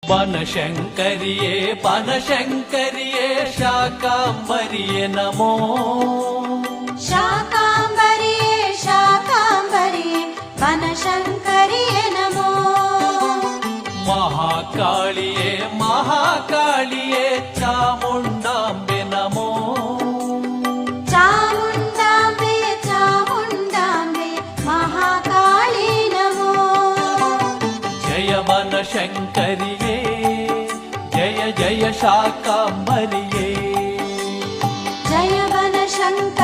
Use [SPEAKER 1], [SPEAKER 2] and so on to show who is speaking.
[SPEAKER 1] ಬನಶಂಕರಿಯೇ ಬನಶಂಕರಿಯೇ ಶಾಕಾಂಬರಿಯೇ ನಮೋ.
[SPEAKER 2] ಶಾಕಾಂಬರಿಯೇ ಶಾಕಾಂಬರಿಯೇ ಬನಶಂಕರಿಯೇ ನಮೋ.
[SPEAKER 1] ಮಹಾಕಾಳಿಯೇ ಮಹಾಕಾಳಿಯೇ Chamundambe ನಮೋ.
[SPEAKER 2] Chamundambe Chamundambe Mahakali ನಮೋ.
[SPEAKER 1] ಜಯ ಬನಶಂಕರಿಯೇ ಜಯ ಜಯ ಶಾಕಾಂಬರಿಯೇ.
[SPEAKER 2] ಜಯ ಬನಶಂಕರಿಯೇ